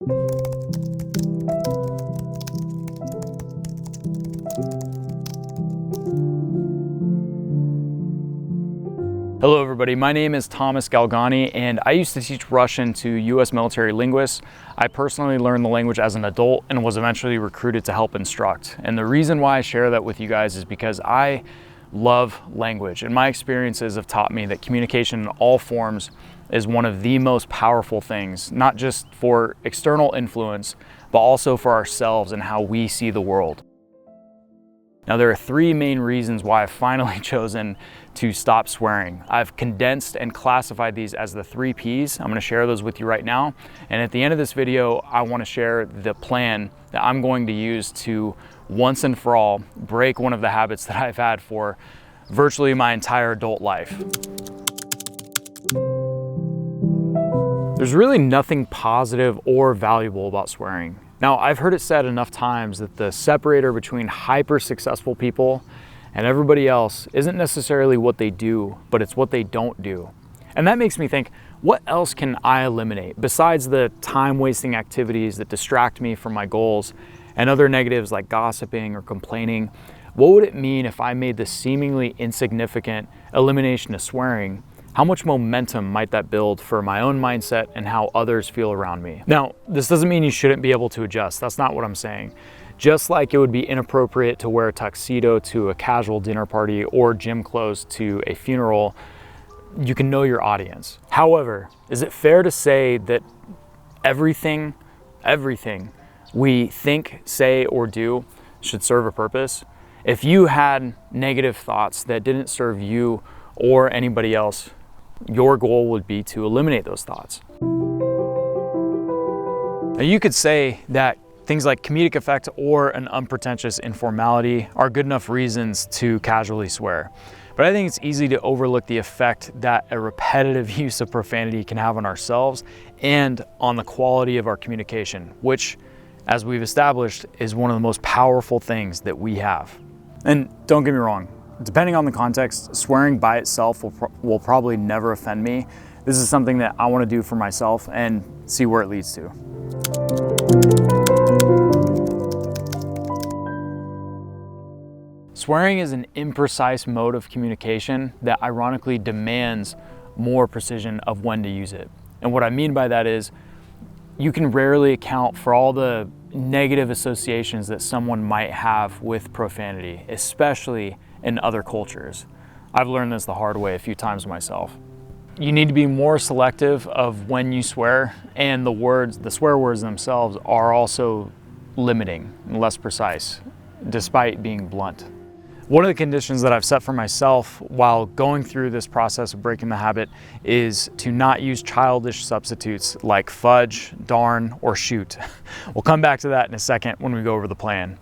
Hello everybody, my name is Thomas Galgani and I used to teach Russian to US military linguists. I personally learned the language as an adult and was eventually recruited to help instruct. And the reason why I share that with you guys is because I love language, and my experiences have taught me that communication in all forms is one of the most powerful things, not just for external influence, but also for ourselves and how we see the world. Now, there are three main reasons why I've finally chosen to stop swearing. I've condensed and classified these as the 3 Ps. I'm gonna share those with you right now. And at the end of this video, I wanna share the plan that I'm going to use to once and for all break one of the habits that I've had for virtually my entire adult life. There's really nothing positive or valuable about swearing. Now, I've heard it said enough times that the separator between hyper successful people and everybody else isn't necessarily what they do, but it's what they don't do. And that makes me think, what else can I eliminate besides the time-wasting activities that distract me from my goals and other negatives like gossiping or complaining? What would it mean if I made the seemingly insignificant elimination of swearing? How much momentum might that build for my own mindset and how others feel around me? Now, this doesn't mean you shouldn't be able to adjust. That's not what I'm saying. Just like it would be inappropriate to wear a tuxedo to a casual dinner party or gym clothes to a funeral, you can know your audience. However, is it fair to say that everything we think, say, or do should serve a purpose? If you had negative thoughts that didn't serve you or anybody else, your goal would be to eliminate those thoughts. Now, you could say that things like comedic effect or an unpretentious informality are good enough reasons to casually swear. But I think it's easy to overlook the effect that a repetitive use of profanity can have on ourselves and on the quality of our communication, which, as we've established, is one of the most powerful things that we have. And don't get me wrong, depending on the context, swearing by itself will probably never offend me. This is something that I want to do for myself and see where it leads to. Swearing is an imprecise mode of communication that ironically demands more precision of when to use it. And what I mean by that is you can rarely account for all the negative associations that someone might have with profanity, especially in other cultures. I've learned this the hard way a few times myself. You need to be more selective of when you swear, and the swear words themselves are also limiting and less precise, despite being blunt. One of the conditions that I've set for myself while going through this process of breaking the habit is to not use childish substitutes like fudge, darn, or shoot. We'll come back to that in a second when we go over the plan.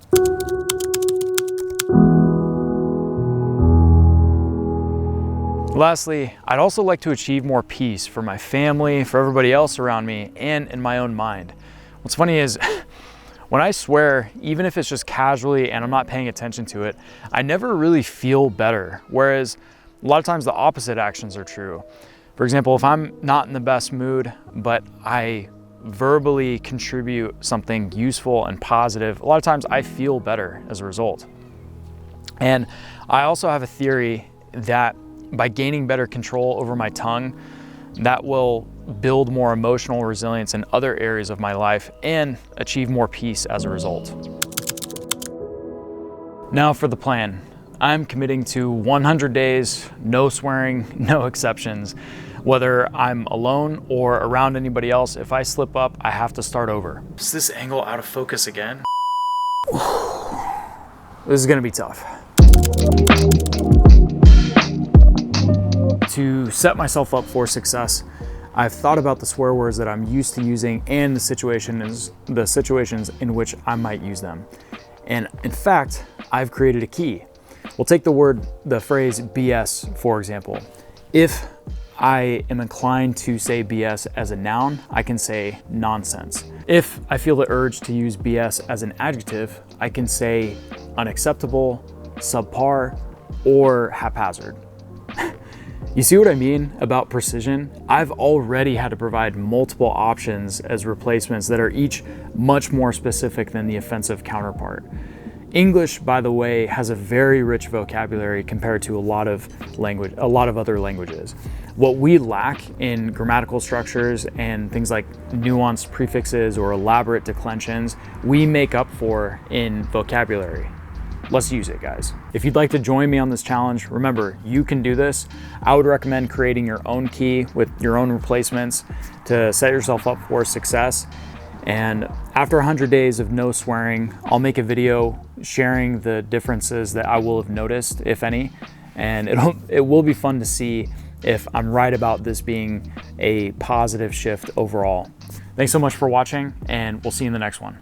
Lastly, I'd also like to achieve more peace for my family, for everybody else around me, and in my own mind. What's funny is, when I swear, even if it's just casually and I'm not paying attention to it, I never really feel better. Whereas a lot of times the opposite actions are true. For example, if I'm not in the best mood, but I verbally contribute something useful and positive, a lot of times I feel better as a result. And I also have a theory that by gaining better control over my tongue, that will build more emotional resilience in other areas of my life and achieve more peace as a result. Now for the plan. I'm committing to 100 days, no swearing, no exceptions. Whether I'm alone or around anybody else, if I slip up, I have to start over. Is this angle out of focus again? This is gonna be tough. To set myself up for success, I've thought about the swear words that I'm used to using and the situations in which I might use them. And in fact, I've created a key. We'll take the phrase BS, for example. If I am inclined to say BS as a noun, I can say nonsense. If I feel the urge to use BS as an adjective, I can say unacceptable, subpar, or haphazard. You see what I mean about precision? I've already had to provide multiple options as replacements that are each much more specific than the offensive counterpart. English, by the way, has a very rich vocabulary compared to a lot of other languages. What we lack in grammatical structures and things like nuanced prefixes or elaborate declensions, we make up for in vocabulary. Let's use it, guys. If you'd like to join me on this challenge, remember, you can do this. I would recommend creating your own key with your own replacements to set yourself up for success. And after 100 days of no swearing, I'll make a video sharing the differences that I will have noticed, if any, and it will be fun to see if I'm right about this being a positive shift overall. Thanks so much for watching, and we'll see you in the next one.